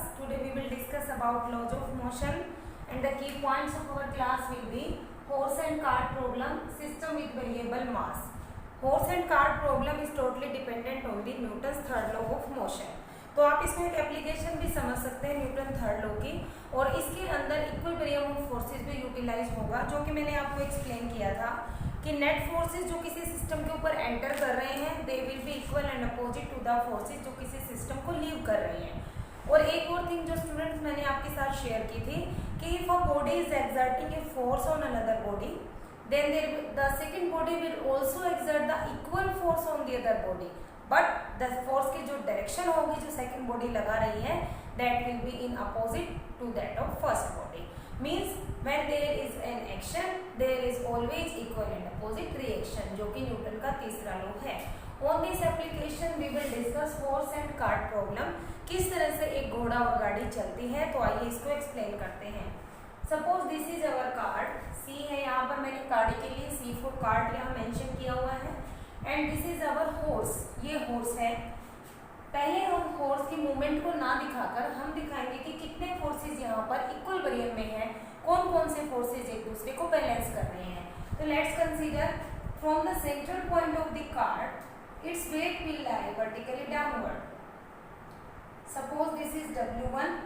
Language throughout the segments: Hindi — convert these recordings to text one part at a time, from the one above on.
class. Today we will discuss about laws of motion and the key points of our class will be horse and cart problem, system with variable mass. Horse and cart problem is totally dependent on the Newton's third law of motion. तो आप इसमें एक एप्लीकेशन भी समझ सकते हैं न्यूटन थर्ड लॉ की, और इसके अंदर इक्विलिब्रियम ऑफ फोर्सेस भी यूटिलाइज होगा, जो कि मैंने आपको एक्सप्लेन किया था कि नेट फोर्सेस जो किसी सिस्टम के ऊपर एंटर कर रहे हैं they will be equal and opposite to the forces जो किसी सिस्टम को लीव कर रहे हैं. और एक और थिंग जो स्टूडेंट्स मैंने आपके साथ शेयर की थी कि if a body is exerting a force on another body then the second body will also exert the equal force on the other body, but the force की जो डायरेक्शन होगी जो सेकंड बॉडी लगा रही है that will be in opposite to that of first body. Means when there is an action there is always equal and opposite reaction, जो कि न्यूटन का तीसरा लॉ है. On this application we will discuss horse and cart problem. किस तरह से एक घोड़ा और गाड़ी चलती है, तो आइए इसको एक्सप्लेन करते हैं. Suppose this is our card, C है यहाँ पर, मैंने गाड़ी के लिए सी फॉर कार्ड यहाँ मेंशन किया हुआ है. And this is our horse, ये हॉर्स है. पहले हम हॉर्स की मूवमेंट को ना दिखाकर हम दिखाएंगे कि कितने फोर्सेस यहाँ पर इक्विलिब्रियम में है, कौन कौन से फोर्सेस एक दूसरे को बैलेंस कर रहे हैं. तो let's consider from the central point of the card its weight will lie vertically downward. Suppose this is W1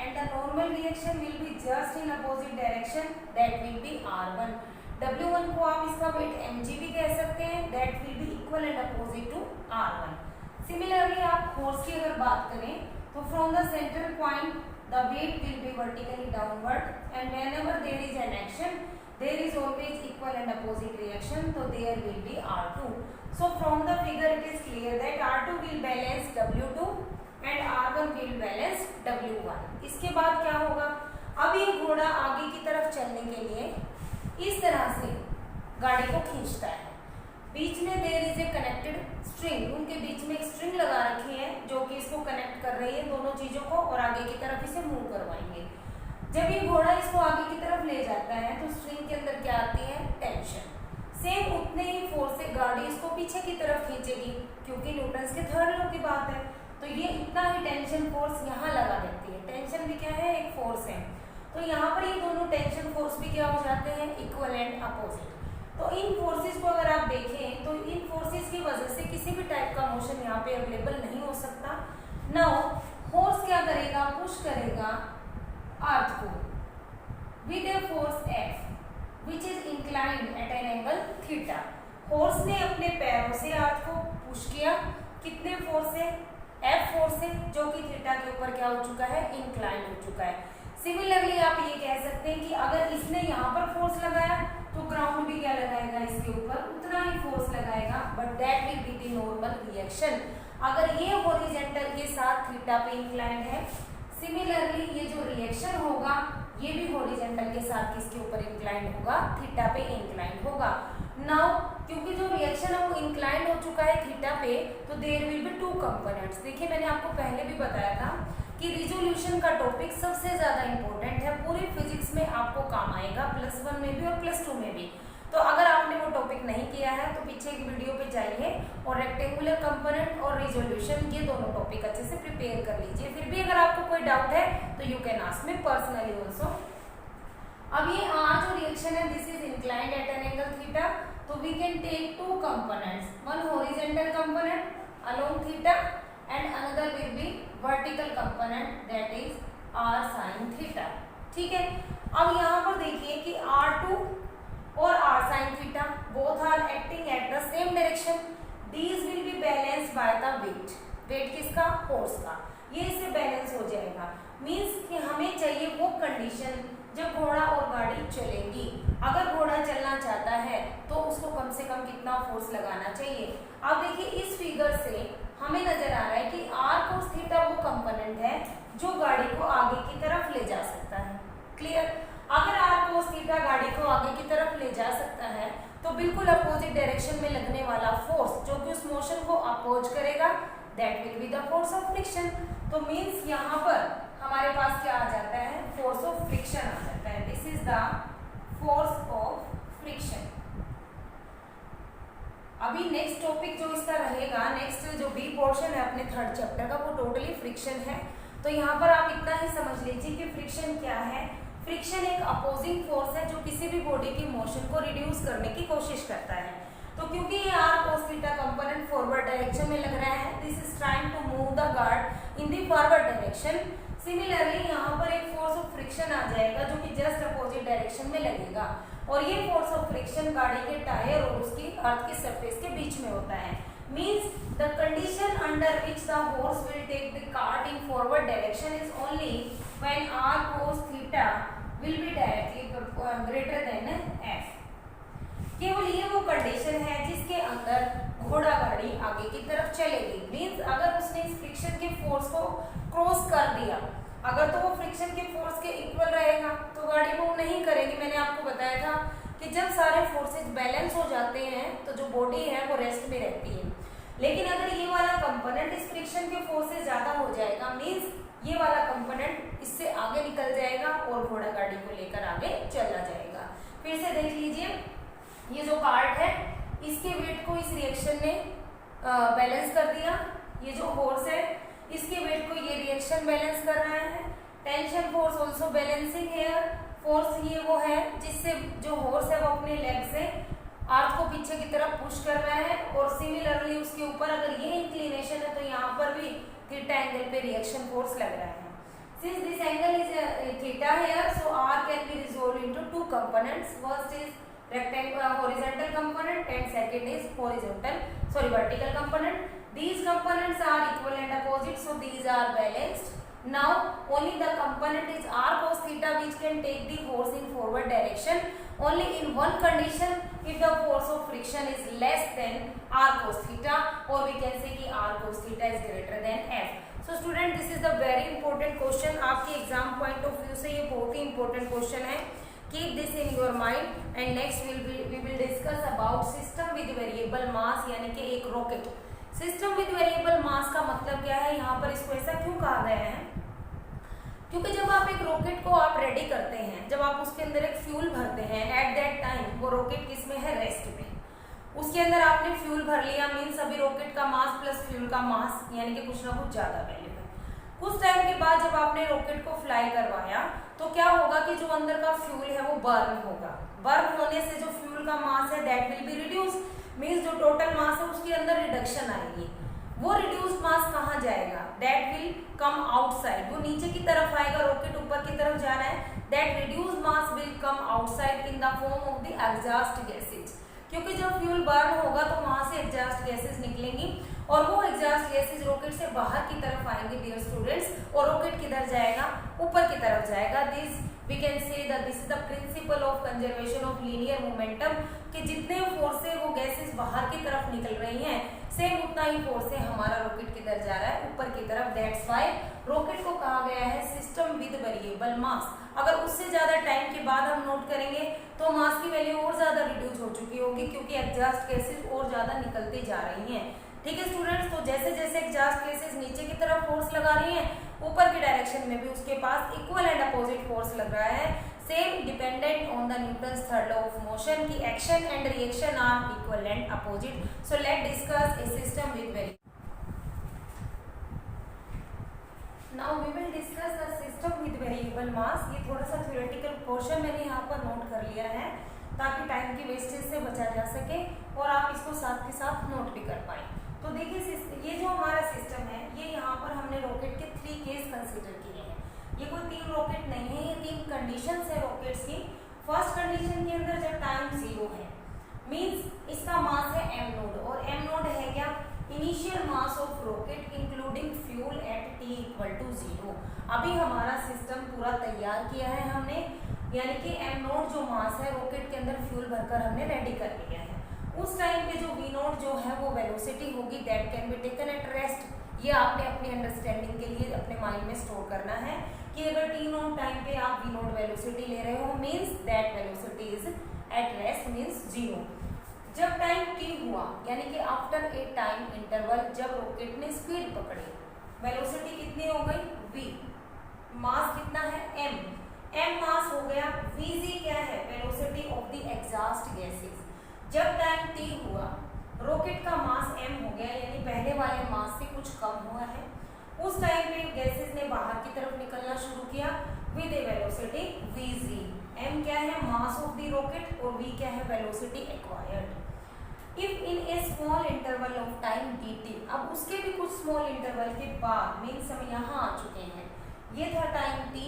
and the normal reaction will be just in opposite direction, that will be R1. W1 को आप इसका weight mg भी कह सकते हैं, that will be equal and opposite to R1. Similarly आप force की अगर बात करें तो from the central point the weight will be vertically downward, and whenever there is an action there is always equal and opposite reaction, so there will be R2. So from the figure it is clear that R2 will balance W2 and R1 will balance W1. इसके बाद क्या होगा, अब ये घोड़ा आगे की तरफ चलने के लिए इस तरह से गाड़ी को खींचता है. बीच में there is a connected string, उनके बीच में एक स्ट्रिंग लगा रखी है जो कि इसको कनेक्ट कर रही है दोनों चीजों को, और आगे की तरफ इसे मूव करवाएंगे. जब ये घोड़ा इसको आगे की तरफ ले जाता है तो स्ट्रिंग के अंदर क्या आती है, टेंशन. सेम उतने ही फोर्स से गाड़ी इसको पीछे की तरफ खींचेगी, क्योंकि न्यूटन्स के थर्ड लॉ की बात है. तो ये इतना ही टेंशन फोर्स यहाँ लगा देती है. टेंशन भी क्या है, एक फोर्स है. तो यहाँ पर ये दोनों टेंशन फोर्स भी क्या हो जाते हैं, इक्वल एंड अपोजिट. तो इन फोर्सेस को अगर आप देखें तो इन फोर्सेस की वजह से किसी भी टाइप का मोशन यहाँ पे अवेलेबल नहीं हो सकता. नाउ फोर्स क्या करेगा, पुश करेगा अर्थ को with a force F which is inclined at an angle theta. Force ने अपने पैरों से अर्थ को पुश किया, कितने फोर्स से, F फोर्स है, जो कि थीटा के ऊपर क्या हो चुका है, इंक्लाइन हो चुका है. सिमिलरली आप ये कह सकते हैं कि अगर इसने यहाँ पर फोर्स लगाया तो ग्राउंड भी क्या लगाएगा, इसके ऊपर उतना ही फोर्स लगाएगा, but that will be the normal reaction. अगर ये हॉरिजॉन्टल के साथ थीटा पे इंक्लाइन है, सिमिलरली ये जो रिएक्शन होगा ये भी हॉरिजॉन्टल के साथ किसके ऊपर इंक्लाइन होगा, थीटा पे इंक्लाइन होगा. नाउ क्योंकि जो रिएक्शन है वो इंक्लाइन हो चुका है थीटा पे, तो there will be two components. देखिए मैंने आपको पहले भी बताया था कि रिजोल्यूशन का टॉपिक सबसे ज्यादा इंपॉर्टेंट है, पूरी फिजिक्स में आपको काम आएगा, +1 में भी और +2 में भी. तो अगर आपने वो टॉपिक नहीं किया है तो पीछे एक वीडियो पे जाइए और रेक्टेंगुलर कंपोनेंट और रिजोल्यूशन ये दोनों टॉपिक अच्छे से प्रिपेयर कर लीजिए. फिर भी अगर आपको कोई डाउट है तो you can ask me personally also. अब ये R जो रिएक्शन है this is inclined at an angle theta, तो we can take two components, one horizontal component along theta and another will be vertical component that is R sin theta. ठीक है. अब यहाँ पर देखिए कि R2 और R sin theta both are acting at the same direction. These will be balanced by the weight. Weight किसका, फोर्स का. ये इससे बैलेंस हो जाएगा. मीन्स कि हमें चाहिए वो कंडीशन जब घोड़ा और गाड़ी चलेंगी. अगर घोड़ा चलना चाहता है तो उसको कम से कम कितना फोर्स लगाना चाहिए. अब देखिए इस फिगर से हमें नजर आ रहा है कि R cos थीटा वो कंपोनेंट है जो गाड़ी को आगे की तरफ ले जा सकता है. क्लियर. अगर R cos थीटा गाड़ी को आगे की तरफ ले जा सकता है तो बिल्कुल अपोजिट डायरेक्शन में लगने वाला फोर्स जो कि उस मोशन को अपोज करेगा that will be the force of friction. तो मीन्स यहाँ पर हमारे पास क्या आ जाता है, फोर्स ऑफ फ्रिक्शन आ जाता है. This is the force of friction. अभी नेक्स्ट टॉपिक जो इसका रहेगा, नेक्स्ट जो बी पोर्शन है अपने थर्ड चैप्टर का, वो टोटली फ्रिक्शन है. तो यहाँ पर आप इतना ही समझ लीजिए कि फ्रिक्शन क्या है। फ्रिक्शन एक अपोजिंग फोर्स है जो किसी भी बॉडी की मोशन को रिड्यूस करने की कोशिश करता है। तो क्योंकि ये r cos theta component forward direction में लग रहा है, this is trying to move the guard in the forward direction. Similarly यहाँ पर एक फोर्स ऑफ फ्रिक्शन आ जाएगा जो कि जस्ट अपोजिट डायरेक्शन में लगेगा, और ये फोर्स ऑफ फ्रिक्शन गाड़ी के टायर और उसकी अर्थ की सरफेस के बीच में होता है। Means the condition under which the horse will take the cart in forward direction is only when r cos theta will be directly greater than f। केवल ये वो कंडीशन है जिसके अंदर घोड़ा गाड़ी आगे की तरफ चलेगी। मीन्स अगर उसने इस फ्रिक्शन के फोर्स को क्रॉस कर दिया, अगर तो वो फ्रिक्शन के फोर्स के इक्वल रहेगा तो गाड़ी मूव नहीं करेगी। मैंने आपको बताया था कि जब सारे फोर्सेस बैलेंस हो जाते हैं तो जो बॉडी है वो रेस्ट में रहती है। लेकिन अगर ये वाला कंपोनेंट इस फ्रिक्शन के फोर्स से ज्यादा हो जाएगा, मीन्स ये वाला कंपोनेंट इससे आगे निकल जाएगा और घोड़ा गाड़ी को लेकर आगे चला जाएगा। फिर से देख लीजिए, ये जो कार्ट है इसके वेट को इस रिएक्शन ने बैलेंस कर दिया। ये जो फोर्स है इसके वेट को ये रिएक्शन बैलेंस कर रहा है। Tension force also balancing here. Force ये वो है जिससे जो हॉर्स है वो अपने लेग से अर्थ को पीछे की तरफ पुश कर रहा है, और सिमिलरली उसके ऊपर अगर ये इंक्लिनेशन है तो यहाँ पर भी थीटा एंगल पे रिएक्शन फोर्स लग रहा है। Since this angle is theta here, so r can be resolve into two components. First is rectangular horizontal component and second is vertical component. These components are equal and opposite, so these are balanced. Now only the component is r cos theta which can take the horse in forward direction only in one condition, if the force of friction is less than r cos theta, or we can say कि r cos theta is greater than f. So student, this is the very important question. आपके एग्जाम पॉइंट ऑफ व्यू से ये बहुत ही important question है। Keep this in your mind, and next we will discuss about system with variable mass, यानी कि एक रॉकेट। सिस्टम विद वेरिएबल मास का मतलब क्या है, यहाँ पर इसको ऐसा क्यों कहा गया है? क्योंकि जब आप एक रॉकेट को आप रेडी करते हैं, जब आप उसके अंदर एक फ्यूल भरते हैं, एट दैट टाइम वो रॉकेट किस में है, रेस्ट में। उसके अंदर आपने फ्यूल भर लिया, मीन्स अभी रॉकेट का मास प्लस फ्यूल का मास यानी कि कुछ ना कुछ ज्यादा वैल्यू है। कुछ टाइम के बाद जब आपने रॉकेट को फ्लाई करवाया तो क्या होगा कि जो अंदर का फ्यूल है वो बर्न होगा। बर्न होने से जो फ्यूल का मास है that will be reduce, means जो टोटल मास है उसके अंदर रिडक्शन आएगी। वो रिड्यूस्ड मास कहाँ जाएगा, दैट विल कम आउटसाइड, वो नीचे की तरफ आएगा, रॉकेट ऊपर की तरफ जा रहा है। That reduced mass will come outside in the form of the exhaust gases, क्योंकि जब फ्यूल बर्न होगा तो वहां से एग्जॉस्ट गैसेज निकलेंगी, और वो एग्जॉस्ट गैसेज रॉकेट से बाहर की तरफ आएंगे डियर स्टूडेंट्स, और रॉकेट किधर जाएगा, ऊपर की तरफ जाएगा। This we can say that this is the principle of conservation of linear momentum, कि जितने फोर्स से वो गैसेज बाहर की तरफ निकल रही हैं, सेम उतना ही फोर्स से हमारा रॉकेट किधर जा रहा है, ऊपर की तरफ। दैट्स व्हाई रॉकेट को कहा गया है सिस्टम विद वेरिएबल मास। अगर उससे ज्यादा टाइम के बाद हम नोट करेंगे तो मास की वैल्यू और ज्यादा रिड्यूस हो चुकी होगी, क्योंकि एग्जॉस्ट गैसेज और ज्यादा निकलती जा रही हैं। ठीक है स्टूडेंट्स, तो जैसे जैसे एग्जॉस्ट गैसेज नीचे की तरफ फोर्स लगा रही हैं, ऊपर की डायरेक्शन में भी उसके पास इक्वल एंड अपोजिट फोर्स लग रहा है। Same dependent on the Newton's third law of motion की action and reaction are equal and opposite. So let discuss a system with variable. Now we will discuss the system with variable mass. ये थोड़ा सा थ्योरेटिकल पोर्शन मैंने यहाँ पर नोट कर लिया है ताकि टाइम की वेस्टेज से बचा जा सके और आप इसको साथ के साथ नोट भी कर पाए। तो देखिए, ये जो हमारा सिस्टम है, ये यहाँ पर हमने रॉकेट के 3 केस कंसीडर किए हैं। ये कोई 3 रॉकेट नहीं है, ये 3 कंडीशंस है रॉकेट्स की। फर्स्ट कंडीशन के अंदर जब टाइम 0 है, मींस इसका मास है m नोड, और m नोड है क्या, initial mass of rocket including fuel at t equal to 0। अभी हमारा सिस्टम पूरा तैयार किया है हमने, यानी कि m नोड जो मास है रॉकेट के अंदर फ्यूल भरकर हमने रेडी कर लिया है। उस टाइम पे जो v नोट जो है वो वेलोसिटी होगी, that can be taken at rest. ये आपने अपनी अंडरस्टैंडिंग के लिए अपने माइंड में स्टोर करना है कि अगर t नोट टाइम पे आप v नोट वेलोसिटी ले रहे हो, means that velocity is at rest, means 0। जब टाइम t हुआ, यानी कि आफ्टर ए टाइम इंटरवल, जब रॉकेट ने स्पीड पकड़ी, वेलोसिटी कितनी हो गई v, मास कितना है m मास हो गया, vg क्या है, velocity of the exhaust gases. जब टाइम t हुआ, रॉकेट का मास m हो गया, यानी पहले वाले मास से कुछ कम हुआ है। उस टाइम पे गैसेस ने बाहर मास ऑफ द रॉकेट और v क्या है velocity acquired. If in A small interval of time dt, अब उसके भी कुछ स्मॉल इंटरवल के बाद मीन्स हम यहाँ आ चुके हैं, ये था टाइम t,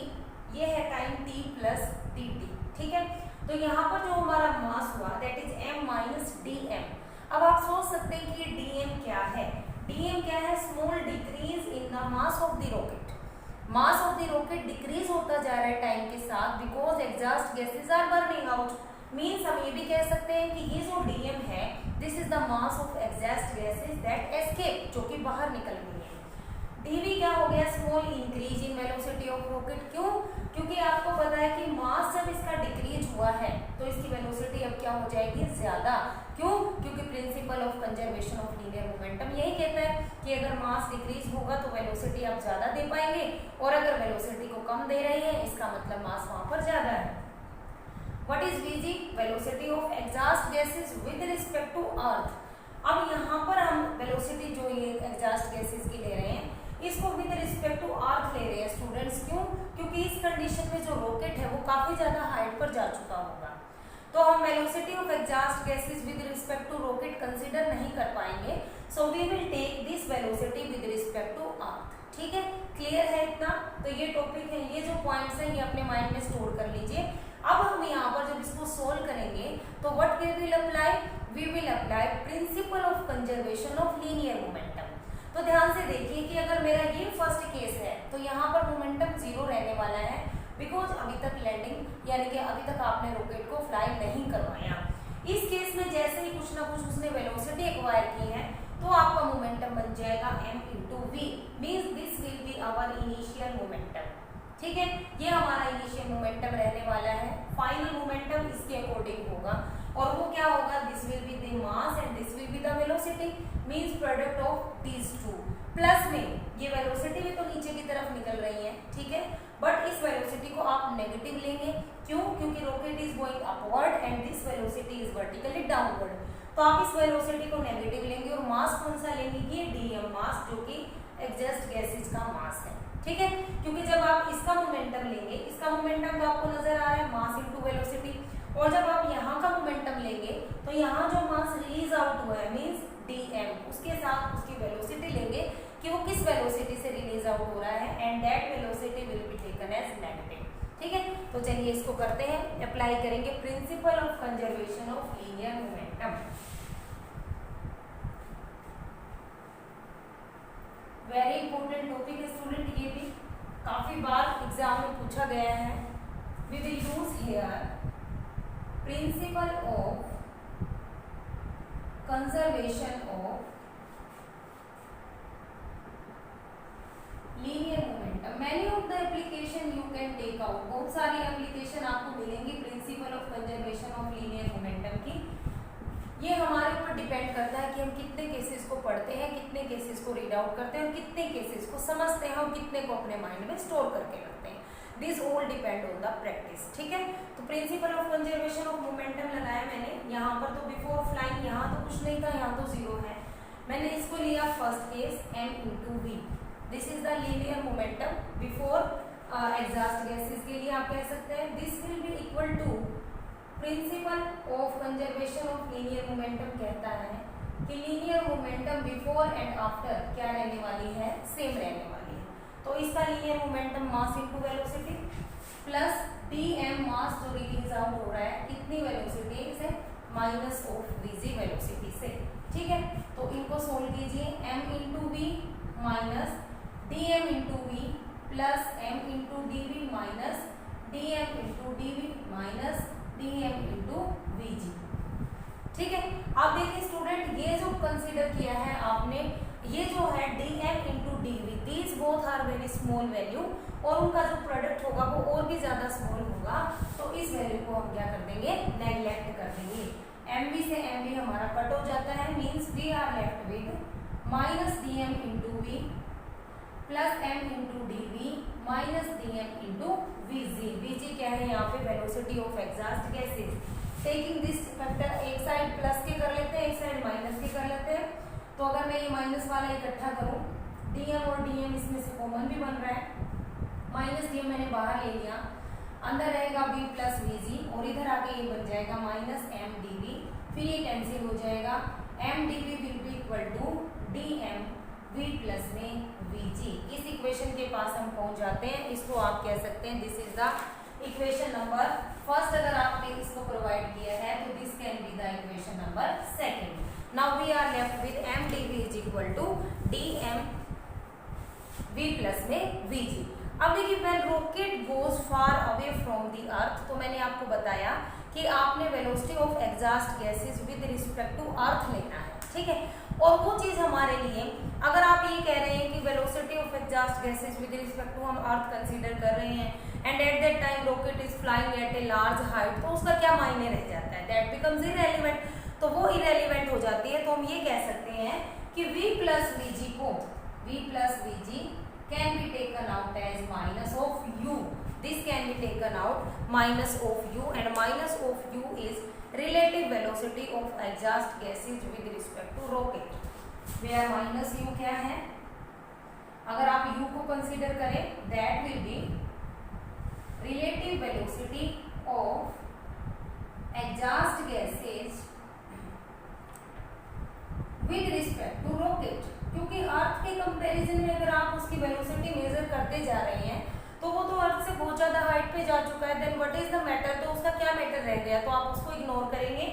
ये है टाइम t प्लस dt, ठीक है। तो यहाँ पर जो हमारा मास हुआ that is m minus dm। अब आप सोच सकते हैं कि dm क्या है, dm क्या है, small decrease in the mass of the rocket. Mass of the rocket decrease होता जा रहा है टाइम के साथ because exhaust gases are burning out. Means हम ये भी कह सकते हैं कि ये जो dm है this is the mass of exhaust gases that escape, जो कि बाहर निकल गई है। dv क्या हो गया, small increase in velocity of rocket. क्यों, क्योंकि आपको पता है कि मास जब इसका डिक्रीज हुआ है तो इसकी वेलोसिटी अब क्या हो जाएगी, ज्यादा। क्यों, क्योंकि principal of conservation of linear momentum यही कहता है कि अगर मास डिक्रीज होगा तो वेलोसिटी आप ज्यादा दे पाएंगे, और अगर वेलोसिटी को कम दे रही है इसका मतलब मास वहां पर ज्यादा है। What is vg, velocity of exhaust gases with respect to Earth. अब यहाँ पर हम वेलोसिटी जो ये एग्जॉस्ट गैसेस की ले रहे हैं इसको विद रिस्पेक्ट टू अर्थ ले रहे हैं स्टूडेंट्स। क्यों, क्योंकि इस कंडीशन में जो रॉकेट है वो काफी ज्यादा हाइट पर जा चुका होगा, तो हम velocity of exhaust gases with respect to rocket consider नहीं कर पाएंगे। So we will take this velocity with respect to Earth. ठीक है, क्लियर है इतना? तो ये टॉपिक है, ये जो पॉइंट्स हैं ये अपने माइंड में स्टोर कर लीजिए। अब हम यहाँ पर जब इसको सोल्व करेंगे तो what we will apply, we will apply principle of conservation of linear momentum. तो ध्यान से देखिए कि अगर मेरा ये फर्स्ट केस है तो यहाँ पर मोमेंटम जीरो रहने वाला है बिकॉज अभी तक लैंडिंग यानी कि अभी तक आपने रॉकेट को फ्लाई नहीं करवाया। इस केस में जैसे ही कुछ ना कुछ उसने वेलोसिटी एक्वायर की है तो आपका मोमेंटम बन जाएगा m into v, means this will be our initial momentum. ठीक है, ये हमारा इनिशियल मोमेंटम रहने वाला है। फाइनल मोमेंटम इसके अकॉर्डिंग होगा और वो क्या होगा, this will be the mass and this will be the velocity, means product of these two. Plus में ये वेलोसिटी भी तो नीचे की तरफ निकल रही है, ठीक है, बट इस वेलोसिटी को आप नेगेटिव लेंगे। क्यों, क्योंकि rocket is going upward and this velocity is vertically downward, तो आप इस वेलोसिटी को नेगेटिव लेंगे और मास कौन सा लेंगे, ये डीएम मास, जो कि एग्जॉस्ट गैसेज का मास है। ठीक है, क्योंकि जब आप इसका मोमेंटम लेंगे, इसका मोमेंटम तो आपको नजर आ रहा है मास इनटू वेलोसिटी, और जब आप यहाँ का मोमेंटम लेंगे तो यहाँ जो मास रिलीज आउट हुआ है मींस dm, उसके साथ उसकी वेलोसिटी लेंगे कि वो किस वेलोसिटी से रिलीज आउट हो रहा है and that velocity will be taken as negative. ठीक है, तो चलिए इसको करते हैं, अप्लाई करेंगे principle of conservation of linear momentum. Very important topic है स्टूडेंट, ये भी काफी बार एग्जाम में पूछा गया है। We will use here principle of conservation of linear momentum. Many of the application you can take out, बहुत सारी एप्लीकेशन आपको मिलेंगी principle of conservation of linear momentum की। ये हमारे ऊपर डिपेंड करता है कि हम कितने केसेस को पढ़ते हैं, कितने केसेस को रीड आउट करते हैं और कितने केसेस को समझते हैं और कितने को अपने माइंड में स्टोर करके रखते हैं। This all depend on the practice. ठीक है, तो principal of conservation of momentum लगाया मैंने यहाँ पर, तो बिफोर फ्लाइंग यहाँ तो कुछ नहीं था, यहाँ तो जीरो है। मैंने इसको लिया first case m into v, this is the linear momentum before exhaust gases के लिए आप कह सकते हैं this will be equal to principle of conservation of linear momentum कहता है कि linear momentum before and after क्या रहने वाली है, सेम रहने वाली है। तो इसका linear momentum mass into velocity plus dm मास जो रिलीज आउट हो रहा है कितनी वेलोसिटी से, माइनस ऑफ vg वेलोसिटी से। ठीक है, तो इनको सोल्व कीजिए, m into v minus dm into वी plus m into dv minus dm into dv minus dm into vg। ठीक है, आप देखिए स्टूडेंट ये जो कंसीडर किया है आपने, ये जो है dm into dv, these both are very small value और उनका जो प्रोडक्ट होगा वो और भी ज्यादा स्मॉल होगा, तो इस वैल्यू को हम क्या कर देंगे, नेग्लेक्ट कर देंगे। mv से mv हमारा कट हो जाता है, means we are left with minus dm into v plus m into dv minus dm into vg। vg क्या है यहाँ पे, velocity of exhaust gases. Taking this factor, एक साइड प्लस के कर लेते हैं, एक साइड माइनस के कर लेते हैं। तो अगर मैं ये माइनस वाला इकट्ठा करूं, dm और dm इसमें से कॉमन भी बन रहा है, माइनस dm मैंने बाहर ले लिया, अंदर रहेगा v प्लस वीजी और इधर आके ये बन जाएगा माइनस एम डी वी, फिर ये कैंसिल हो जाएगा, M D V will be equal to D M v plus m vg। इस इक्वेशन के पास हम पहुंच जाते हैं, इसको आप कह सकते हैं this is the equation number first. अगर आपने इसको प्रोवाइड किया है तो this can be the equation number second. Now we are left with M D V is equal to D M v plus m vg। अब देखिए when rocket goes far away from the earth, तो मैंने आपको बताया कि आपने velocity of exhaust gases with respect to earth लेना है, ठीक है। और वो चीज हमारे लिए, अगर आप ये कह रहे हैं कि velocity of exhaust gases with respect to हम अर्थ कंसीडर कर रहे हैं and at that time rocket is flying at a large height, तो उसका क्या मायने रह जाता है, दैट बिकम्स इररेलेवेंट। तो वो इररेलेवेंट हो जाती है, तो हम ये कह सकते हैं कि v प्लस वीजी को v plus v g can be taken out as minus of u. This can be taken out minus of u, and minus of u is relative velocity of exhaust gases with respect to rocket. Where minus u क्या है, अगर आप u को कंसीडर करें, that will be relative velocity of exhaust gases with respect to rocket। क्योंकि अर्थ के कंपैरिजन में अगर आप उसकी वेलोसिटी मेजर करते जा रहे हैं तो वो तो अर्थ से बहुत ज्यादा हाइट पे जा चुका है, then what is the matter, तो उसका क्या मैटर रह गया, तो आप उसको इग्नोर करेंगे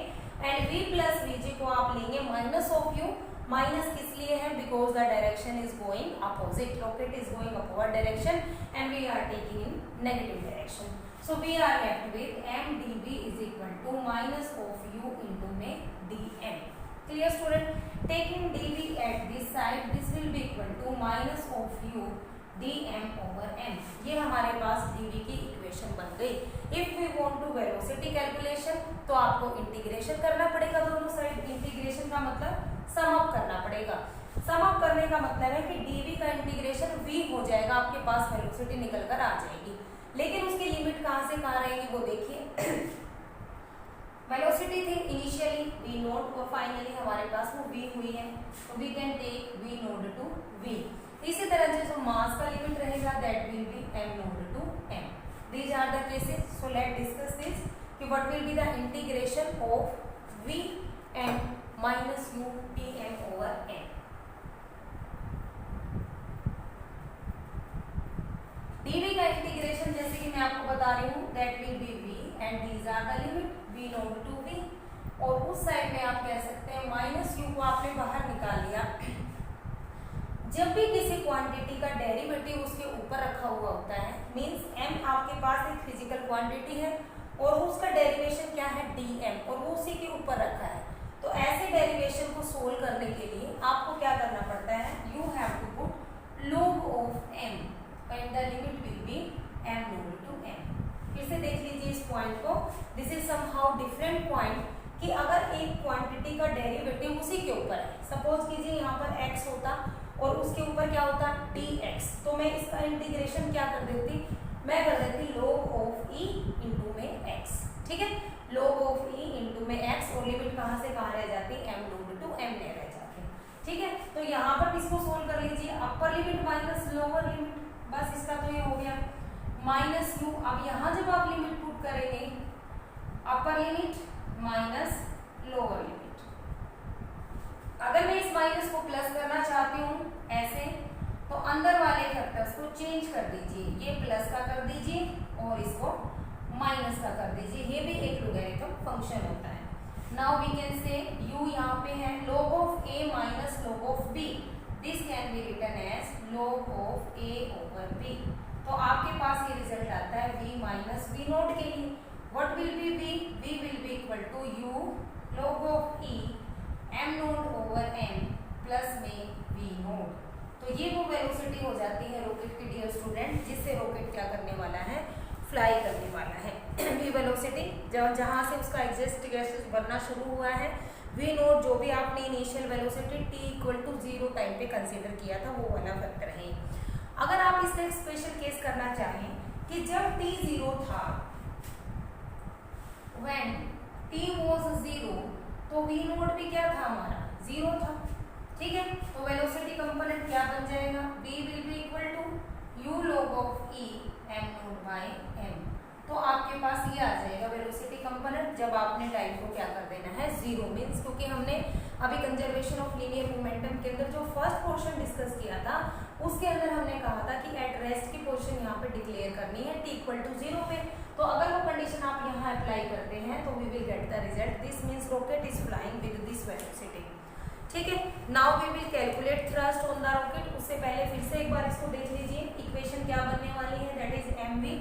एंड v प्लस वीजी को आप लेंगे माइनस ऑफ u। माइनस किस लिए है, because the direction is going opposite, rocket is going upward direction and we are taking in negative direction. So we are left with M D V is equal to minus of u into में D M. Clear student? Taking dv at this side, this will be equal to minus of u dm over m। ये हमारे पास dv की इक्वेशन बन गई। If we want to velocity calculation, तो आपको इंटीग्रेशन करना पड़ेगा दोनों साइड। इंटीग्रेशन का मतलब सम अप करना पड़ेगा। सम अप करने का मतलब है कि dv का इंटीग्रेशन v हो जाएगा, आपके पास वेलोसिटी निकल कर आ जाएगी। लेकिन उसकी लिमिट कहाँ से कहाँ रहेगी वो देखिए। वेलोसिटी थी इनिशियली v नोट और फाइनली हमारे पास वो v हुई है, तो we can take v naught to v। इसी तरह से जो मास का लिमिट रहेगा that will be m naught to m। These are the cases, so let discuss this कि what will be the integration of v and minus u dm over m। dv का इंटीग्रेशन जैसे कि मैं आपको बता रही हूँ that will be v and these are the limit v naught to v। और उस साइड में आप कह सकते हैं माइनस u को आपने बाहर निकाल लिया। जब भी किसी क्वांटिटी का डेरिवेटिव उसके ऊपर रखा हुआ होता है, मींस m आपके पास एक फिजिकल क्वांटिटी है और उसका डेरिवेशन क्या है dm, और वो उसी के ऊपर रखा है। तो ऐसे डेरिवेशन को सोल्व करने के लिए आपको क्या करना पड़ता है, you have to put log of m and the limit will be m naught to m। फिर से देख लीजिए इस पॉइंट को, this is somehow different point कि अगर एक क्वांटिटी का डेरिवेटिव उसी के ऊपर है, सपोज कीजिए यहाँ पर x होता और उसके ऊपर क्या होता dx, तो मैं इसका इंटीग्रेशन क्या कर देती, मैं कर देती log ऑफ e इंटू में x, ठीक है। log ऑफ e इंटू में x और लिमिट कहाँ से कहाँ रह जाती, m नोट टू m में रह जाती, ठीक है। तो यहाँ पर इसको सोल्व कर लीजिए, अपर लिमिट माइनस लोअर लिमिट, बस इसका तो ये हो गया माइनस u। अब यहाँ जब आप लिमिट पुट करेंगे अपर लिमिट माइनस लोअर लिमिट, अगर मैं इस माइनस को प्लस करना चाहती हूँ ऐसे, तो अंदर वाले फैक्टर्स को चेंज कर दीजिए, ये प्लस का कर दीजिए और इसको माइनस का कर दीजिए, ये भी एक लोगरिथम फंक्शन होता है। Now we can say u यहाँ पे है log of a minus log of b, this can be written as log of a over b। तो आपके पास ये रिजल्ट आता है v माइनस v नोट के लिए। What will be v, v will be equal to u log of e m naught over m plus m v naught. तो ये वो वेलोसिटी हो जाती है रॉकेट की डियर स्टूडेंट, जिससे रॉकेट क्या करने वाला है, फ्लाई करने वाला है। v वेलोसिटी जहाँ से उसका एग्जिस्ट गैसेस बनना शुरू हुआ है, v नोट जो भी आपने initial velocity t equal to 0 time पे कंसीडर किया था वो वाला फैक्टर है। अगर आप इसका एक स्पेशल केस करना चाहें कि जब t 0 था, when t was 0, तो v नोट भी क्या था हमारा 0 था, ठीक है। तो वेलोसिटी कंपोनेंट क्या बन जाएगा, v will be equal to u log of e m naught by m। तो आपके पास ये आ जाएगा वेलोसिटी कंपोनेंट। जब आपने टाइम को क्या कर देना है 0 मीन्स, क्योंकि हमने अभी कंजर्वेशन ऑफ लीनियर मोमेंटम के अंदर जो फर्स्ट पोर्शन डिस्कस किया था उसके अंदर हमने कहा था कि एट रेस्ट की पोजीशन यहाँ पे डिक्लेयर करनी है t इक्वल टू 0 पे। तो अगर वो कंडीशन आप यहाँ अप्लाई करते हैं तो we will get the result, this means rocket is flying with this velocity. ठीक है, now we will calculate thrust on the rocket. उससे पहले फिर से एक बार इसको देख लीजिए, इक्वेशन क्या बनने वाली है, दैट इज mv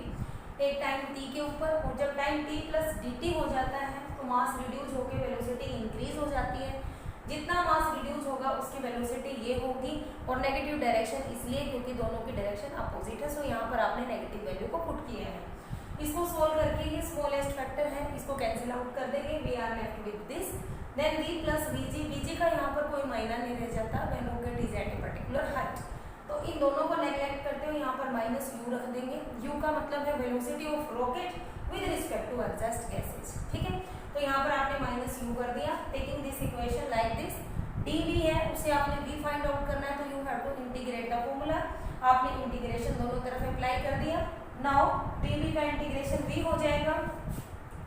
एक टाइम t के ऊपर, और जब टाइम t प्लस dt हो जाता है तो मास रिड्यूस होकर वेलोसिटी इंक्रीज हो जाती है। जितना मास रिड्यूस होगा उसकी वेलोसिटी ये होगी, और नेगेटिव डायरेक्शन इसलिए क्योंकि दोनों की डायरेक्शन अपोजिट है, सो यहाँ पर आपने नेगेटिव वैल्यू को पुट किया है। इसको सोल्व करके ये स्मॉलेस्ट फैक्टर है, इसको कैंसिल आउट कर देंगे, we are left with this, then v plus vg का यहाँ पर कोई मायना नहीं रह जाता when rocket is at a particular height. तो इन दोनों को नेग्लेक्ट करते हुए यहाँ पर माइनस u रख देंगे। u का मतलब है velocity of rocket with respect to exhaust gases. ठीक है, तो यहाँ पर आपने माइनस u कर दिया, taking this equation like this, dv है उसे आपने v फाइंड आउट करना है, तो you have to integrate the formula. आपने इंटीग्रेशन दोनों तरफ अप्लाई कर दिया। नाउ dv का इंटीग्रेशन v हो जाएगा,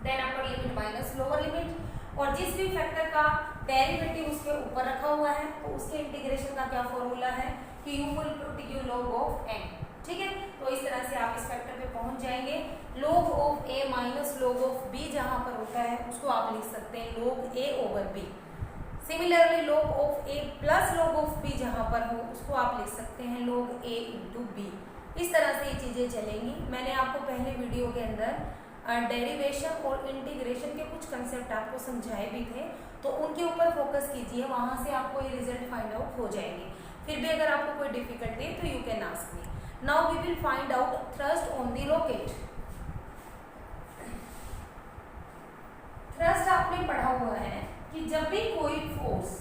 then upper limit minus lower limit, और जिस भी फैक्टर का डेरिवेटिव उसके ऊपर रखा हुआ है तो उसके इंटीग्रेशन का क्या फॉर्मूला है कि u will put u log of n। ठीक है, तो इस तरह से आप इस फैक्टर पे पहुंच जाएंगे। log of a minus log of b जहां पर होता है उसको आप लिख सकते हैं log a over b। Similarly log of a plus log of b जहां पर हो उसको आप लिख सकते हैं log a इंटू b। इस तरह से ये चीजें चलेंगी। मैंने आपको पहले वीडियो के अंदर डेरिवेशन और इंटीग्रेशन के कुछ कंसेप्ट आपको समझाए भी थे, तो उनके ऊपर फोकस कीजिए, वहां से आपको ये रिजल्ट फाइंड आउट हो जाएंगे। फिर भी अगर आपको कोई डिफिकल्टी है तो you can ask me. Now we will find out thrust on the rocket. Thrust आपने पढ़ा हुआ है कि जब भी कोई फोर्स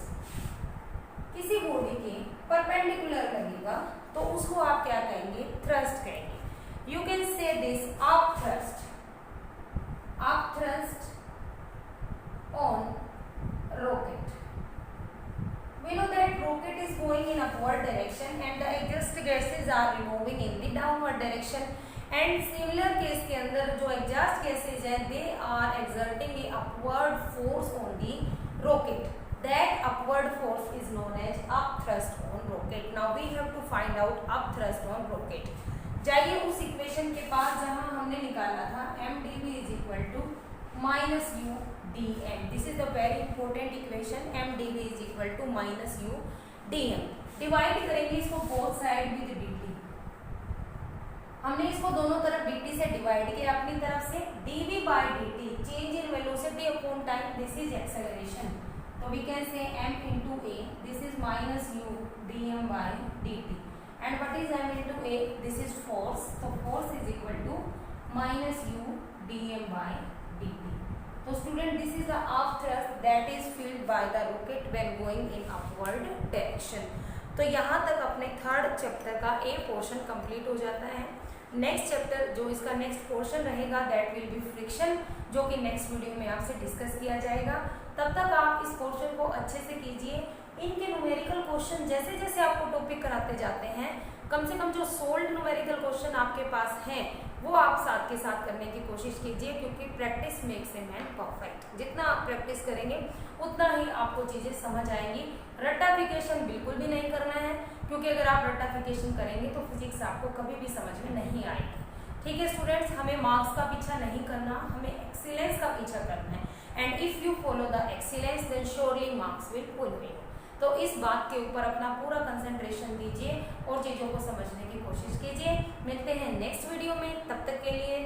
किसी बॉडी के परपेंडिकुलर लगेगा तो उसको आप क्या कहेंगे, थ्रस्ट कहेंगे। You can say this up thrust on rocket. We know that rocket is going in upward direction and the exhaust gases are removing in the downward direction. And similar case के अंदर जो exhaust gases हैं they are exerting a upward force on the rocket. That upward force is known as upthrust on rocket. Now we have to find out upthrust on rocket. जाइए उस इक्वेशन के पास जहां हमने निकाला था mdv is equal to minus u dm. This is the very important equation, mdv is equal to minus u dm. Divide करेंगे इसको बोथ साइड विद dt। हमने इसको दोनों तरफ dt से डिवाइड किया अपनी तरफ से, dv by dt change in velocity upon time, this is acceleration. तो we can say m into a, this is minus u dm by dt. And what is m into a? This is force. So force is equal to minus u dm by dt. So student, this is the upthrust that is filled by the rocket when going in upward direction. तो यहाँ तक अपने थर्ड चैप्टर का ए पोर्शन कंप्लीट हो जाता है। नेक्स्ट चैप्टर जो इसका नेक्स्ट पोर्शन रहेगा दैट विल बी फ्रिक्शन, जो कि नेक्स्ट वीडियो में आपसे डिस्कस किया जाएगा। तब तक आप इस पोर्शन को अच्छे से कीजिए। इनके न्यूमेरिकल क्वेश्चन जैसे जैसे आपको टॉपिक कराते जाते हैं, कम से कम जो सोल्ड न्यूमेरिकल क्वेश्चन आपके पास हैं वो आप साथ के साथ करने की कोशिश कीजिए, क्योंकि practice makes a man perfect. जितना आप प्रैक्टिस करेंगे उतना ही आपको चीज़ें समझ आएंगी। रट्टाफिकेशन बिल्कुल भी नहीं करना है, क्योंकि अगर आप रट्टाफिकेशन करेंगे तो फिजिक्स आपको कभी भी समझ में नहीं आएगी। ठीक है स्टूडेंट्स, हमें मार्क्स का पीछा नहीं करना, हमें एक्सीलेंस का पीछा करना है। And if you follow the excellence then surely marks will fulfill you. तो इस बात के ऊपर अपना पूरा कंसंट्रेशन दीजिए और चीज़ों को समझने की कोशिश कीजिए। मिलते हैं नेक्स्ट वीडियो में, तब तक के लिए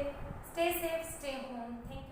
stay safe, stay home. Thank you.